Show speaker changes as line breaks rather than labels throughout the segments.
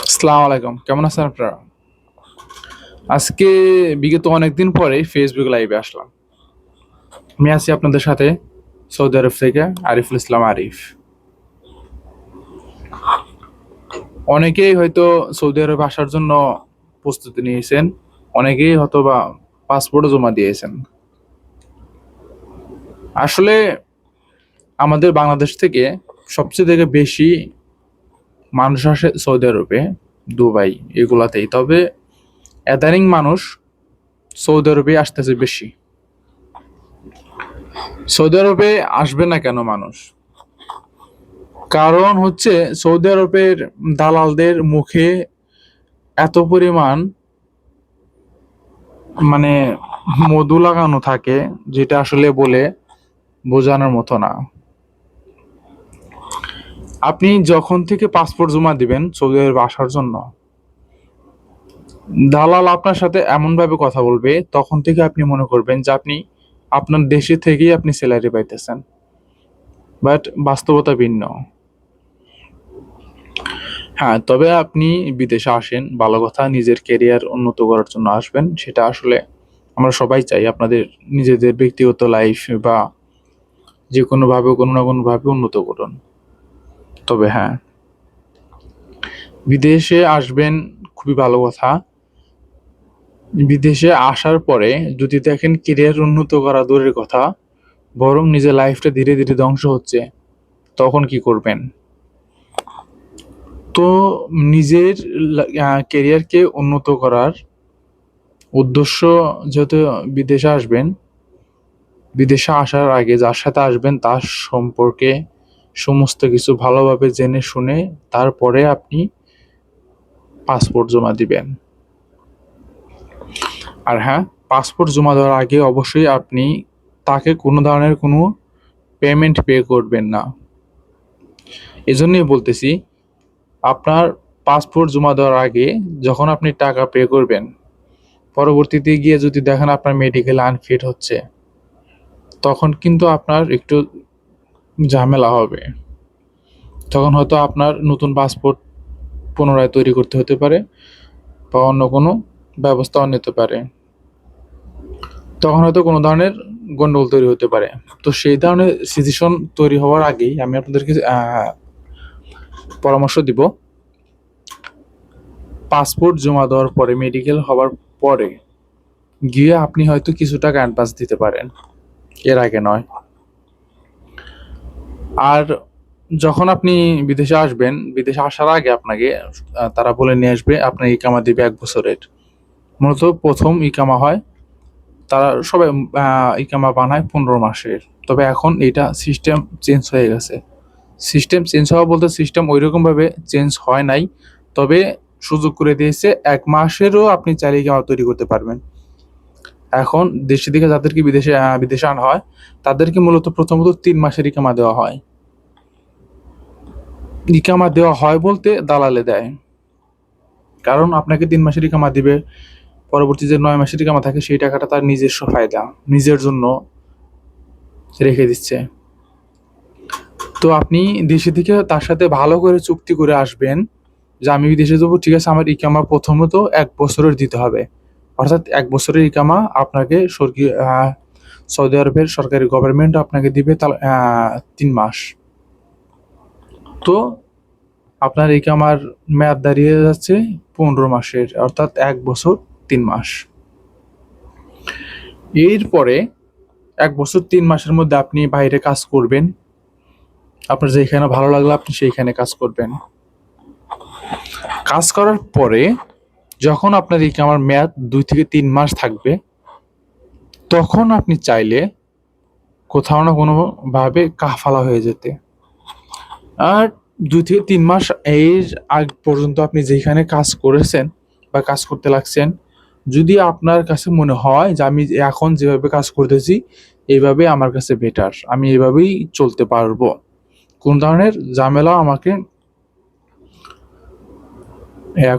আসসালামু আলাইকুম, কেমন আছেন আপনারা? আজকে বিগত অনেকদিন পরে ফেসবুক লাইভে আসলাম। আমি আছি আপনাদের সাথে সৌদি আরব থেকে আরিফুল ইসলাম আরিফ। অনেকেই হয়তো সৌদি আরবে আসার জন্য প্রস্তুতি নিয়েছেন, অনেকেই হয়তো বা পাসপোর্টও জমা দিয়েছেন। আসলে আমাদের বাংলাদেশ থেকে সবচেয়ে থেকে বেশি মানুষ আসে সৌদি আরবে, দুবাই এগুলাতেই। তবে ইদানিং মানুষ সৌদি আরবে আসতেছে বেশি। সৌদি আরবে আসবে না কেন মানুষ? কারণ হচ্ছে সৌদি আরবের দালালদের মুখে এত পরিমাণ মানে মধু লাগানো থাকে, যেটা আসলে বলে বোঝানোর মতো না। আপনি যখন থেকে পাসপোর্ট জমা দিবেন সৌদি আরবে আসার জন্য, দালাল আপনার সাথে এমন ভাবে কথা বলবে, তখন থেকে আপনি মনে করবেন যে আপনি আপনার দেশে থেকেই আপনি স্যালারি পাইতেছেন। বাট বাস্তবতা ভিন্ন। হ্যাঁ, তবে আপনি বিদেশে আসেন ভালো কথা, নিজের ক্যারিয়ার উন্নত করার জন্য আসবেন, সেটা আসলে আমরা সবাই চাই আপনাদের নিজেদের ব্যক্তিগত লাইফ বা যে কোনোভাবে কোনো না কোনোভাবে উন্নত করুন। তবে হ্যাঁ, বিদেশে আসবেন খুবই ভালো কথা। বিদেশে আসার পরে যদি দেখেন ক্যারিয়ার উন্নত করা দূরের কথা, বরং নিজের লাইফটা ধীরে ধীরে ধ্বংস হচ্ছে, তখন কি করবেন? তো নিজের ক্যারিয়ারকে উন্নত করার উদ্দেশ্য, যেহেতু বিদেশে আসবেন, বিদেশে আসার আগে যার সাথে আসবেন তার সম্পর্কে সমস্ত কিছু ভালোভাবে জেনে শুনে তারপরে আপনি পাসপোর্ট জমা দিবেন। আর হ্যাঁ, পাসপোর্ট জমা দেওয়ার আগে অবশ্যই আপনি তাকে কোনো ধরনের কোনো পেমেন্ট পে করবেন না। এজন্যই বলতেছি, আপনার পাসপোর্ট জমা দেওয়ার আগে যখন আপনি টাকা পে করবেন, পরবর্তীতে গিয়ে যদি দেখেন আপনার মেডিকেল আনফিট হচ্ছে, তখন কিন্তু আপনার একটু ঝামেলা হবে। তখন হয়তো আপনার নতুন পাসপোর্ট পুনরায় তৈরি করতে হতে পারে বা অন্য কোনো ব্যবস্থাও নিতে পারে। তখন হয়তো কোনো ধরনের গন্ডগোল তৈরি হতে পারে। তো সেই ধরনের সিচুয়েশন তৈরি হওয়ার আগেই আমি আপনাদেরকে পরামর্শ দিব, পাসপোর্ট জমা দেওয়ার পরে মেডিকেল হওয়ার পরে গিয়ে আপনি হয়তো কিছু টাকা অ্যাডভান্স দিতে পারেন, এর আগে নয়। আর যখন আপনি বিদেশে আসবেন, বিদেশে আসার আগে আপনাকে তারা বলে নিয়ে আসবে আপনার ইকামা দিবে 1 বছরের। মূলত প্রথম ইকামা হয়, তারা সবাই ইকামা বানায় 15 মাসের। তবে এখন এটা সিস্টেম চেঞ্জ হয়ে গেছে। সিস্টেম চেঞ্জ হওয়া বলতে সিস্টেম ওইরকমভাবে চেঞ্জ হয় নাই, তবে সুযোগ করে দিয়েছে 1 মাসেরও আপনি চাইলে ইকামা তৈরি করতে পারবেন। এখন দেশে থেকে যাদেরকে বিদেশে আনা হয়, তাদেরকে মূলত প্রথমত 3 মাসের ইকামা দেওয়া হয়। ইকামা দেওয়া হয় বলতে দালালে দেয়, কারণ আপনাকে 3 মাসের ইকামা দিবে, পরবর্তী যে 9 মাসের ইকামা থাকে সেই টাকাটা তার নিজস্ব ফায়দা, নিজের জন্য রেখে দিচ্ছে। তো আপনি দেশে থেকে তার সাথে ভালো করে চুক্তি করে আসবেন যে আমি বিদেশে যাবো, ঠিক আছে, আমার ইকামা প্রথমত 1 বছরের দিতে হবে। অর্থাৎ 1 বছরের ইকামা আপনাকে সৌদি আরবের সরকারি গভর্নমেন্ট আপনাকে দিবে 3 মাস। তো আপনার ইকামার মেয়াদ দাঁড়িয়ে যাচ্ছে 15 মাসের, অর্থাৎ 1 বছর 3 মাস। এরপরে 1 বছর 3 মাসের মধ্যে আপনি বাইরে কাজ করবেন, আপনার যেখানে ভালো লাগলো আপনি সেইখানে কাজ করবেন। কাজ করার পরে যখন আপনার ইকামার মেয়াদ 2 থেকে 3 মাস থাকবে, তখন আপনি চাইলে কোথাও না কোনোভাবে কাফালা হয়ে যেতে। আর 2 থেকে 3 মাস এর আগ পর্যন্ত আপনি যেখানে কাজ করেছেন বা কাজ করতে লাগছেন, যদি আপনার কাছে মনে হয় যে আমি এখন যেভাবে কাজ করতেছি এইভাবে আমার কাছে বেটার, আমি এভাবেই চলতে পারবো, কোন ধরনের ঝামেলা আমাকে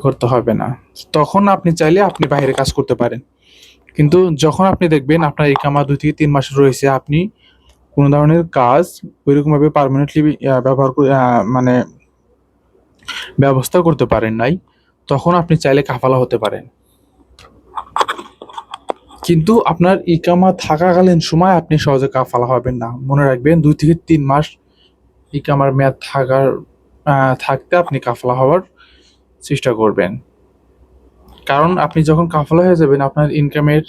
করতে হবে না, তখন আপনি চাইলে আপনি বাইরে কাজ করতে পারেন। কিন্তু যখন আপনি দেখবেন আপনার ইকামা 2 থেকে 3 মাস রয়েছে, আপনি কোনো ধরনের কাজ ওইরকমভাবে পার্মানেন্টলি ব্যবহার করে মানে ব্যবস্থা করতে পারেন নাই, তখন আপনি চাইলে কাফালা হতে পারেন। কিন্তু আপনার ইকামা থাকাকালীন সময় আপনি সহজে কাফালা হবেন না। মনে রাখবেন ২ থেকে ৩ মাস ইকামার মেয়াদ থাকতে আপনি কাফালা হওয়ার চেষ্টা করবেন। কারণ আপনি যখন কাফালা হয়ে যাবেন আপনার ইনকামের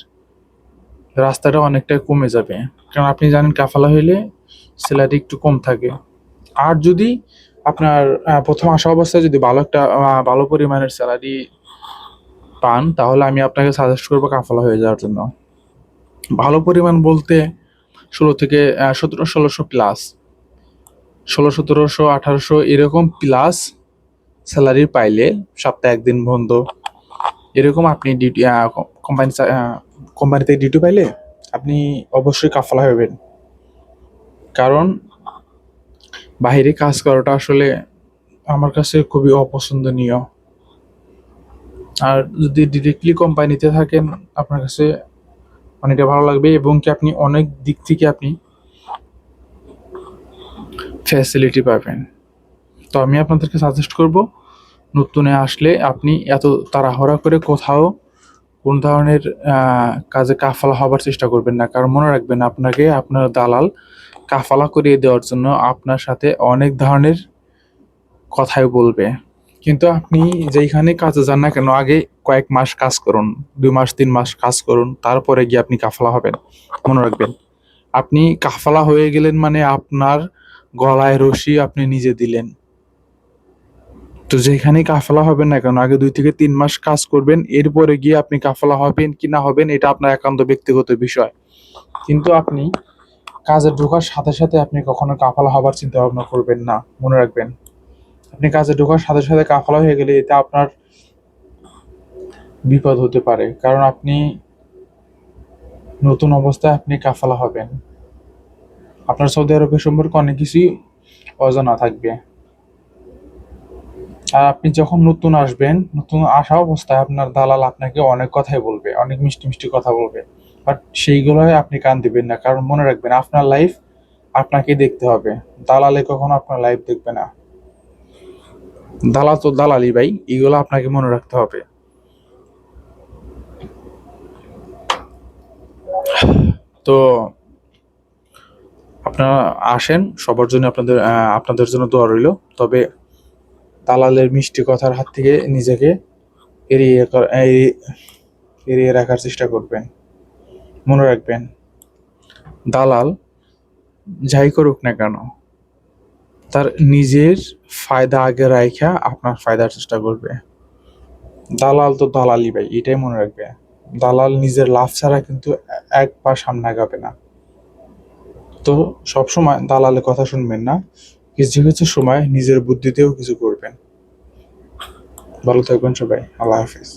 রাস্তাটা অনেকটাই কমে যাবে। কারণ আপনি জানেন কাফালা হইলে স্যালারি একটু কম থাকে। আর যদি আপনার ১ম আসা অবস্থায় যদি ভালো পরিমাণের স্যালারি পান, তাহলে আমি আপনাকে সাজেস্ট করব কাফালা হয়ে যাওয়ার জন্য। ভালো পরিমাণ বলতে ১৬ থেকে ১৭-১৬০০ প্লাস, ১৬-১৭০০, ১৮০০ এরকম প্লাস স্যালারি পাইলে সপ্তাহে ১ দিন বন্ধ, এরকম আপনি ডিউটি কোম্পানি থেকে ডিউটি পাইলে আপনি অবশ্যই কাফালা হবেন। কারণ বাহিরে কাজ করাটা আসলে আমার কাছে খুবই অপছন্দনীয়। আর যদি ডিরেক্টলি কোম্পানিতে থাকেন আপনার কাছে অনেকটা ভালো লাগবে এবং কি আপনি অনেক দিক থেকে আপনি ফ্যাসিলিটি পাবেন। তো আমি আপনাদেরকে সাজেস্ট করব নতুনে আসলে আপনি এত তাড়াহুড়া করে কোথাও কোন ধরনের কাজে কাফালা হবার চেষ্টা করবেন না। কারণ মনে রাখবেন আপনাকে আপনার দালাল কাফালা করিয়ে দেওয়ার জন্য আপনার সাথে অনেক ধরনের কথাই বলবে। কিন্তু আপনি যেইখানে কাজে যান না কেন আগে কয়েক মাস কাজ করুন, ২ মাস ৩ মাস কাজ করুন, তারপরে গিয়ে আপনি কাফালা হবেন। মনে রাখবেন আপনি কাফালা হয়ে গেলেন মানে আপনার গলায় রশি আপনি নিজে দিলেন। তো যেখানেই কাফালা হবেন না কেন আগে ২ থেকে ৩ মাস কাজ করবেন, এরপরে গিয়ে আপনি কাফালা হবেন কি না হবেন এটা আপনার একান্ত ব্যক্তিগত বিষয়। কিন্তু আপনি কাজে ঢোকার সাথে সাথে আপনি কখনো কাফালা হবার চিন্তা ভাবনা করবেন না। মনে রাখবেন আপনি কাজে ঢোকার সাথে সাথে কাফালা হয়ে গেলে এতে আপনার বিপদ হতে পারে। কারণ আপনি নতুন অবস্থায় আপনি কাফালা হবেন, আপনার সৌদি আরবের সম্পর্কে অনেক কিছুই অজানা থাকবে। আর আপনি যখন নতুন আসবেন, নতুন আসা অবস্থায় আপনার দালাল আপনাকে অনেক কথাই বলবে, অনেক মিষ্টি মিষ্টি কথা বলবে, বাট সেইগুলোয় আপনি কান দিবেন না। কারণ মনে রাখবেন আপনার লাইফ আপনাকেই দেখতে হবে, দালালে কখনো আপনার লাইফ দেখবে না। দালাল তো দালালি ভাই, এগুলো আপনাকে মনে রাখতে হবে। তো আপনারা আসেন, সবার জন্য আপনাদের জন্য দোয়া রইল। তবে দালালের মিষ্টি কথার হাত থেকে নিজেকে এড়িয়ে রাখার চেষ্টা করবেন। মনে রাখবেন দালাল যাই করুক না কেন তার নিজের ফায়দা আগে রাইখা আপনার ফায়দার চেষ্টা করবে। দালাল তো দালালি ভাই, এটাই মনে রাখবে। দালাল নিজের লাভ ছাড়া কিন্তু এক পা সামনে আগাবে না। তো সবসময় দালালের কথা শুনবেন না, কিছু কিছু সময় নিজের বুদ্ধিতেও কিছু করবেন। ভালো থাকবেন সবাই, আল্লাহ হাফিজ।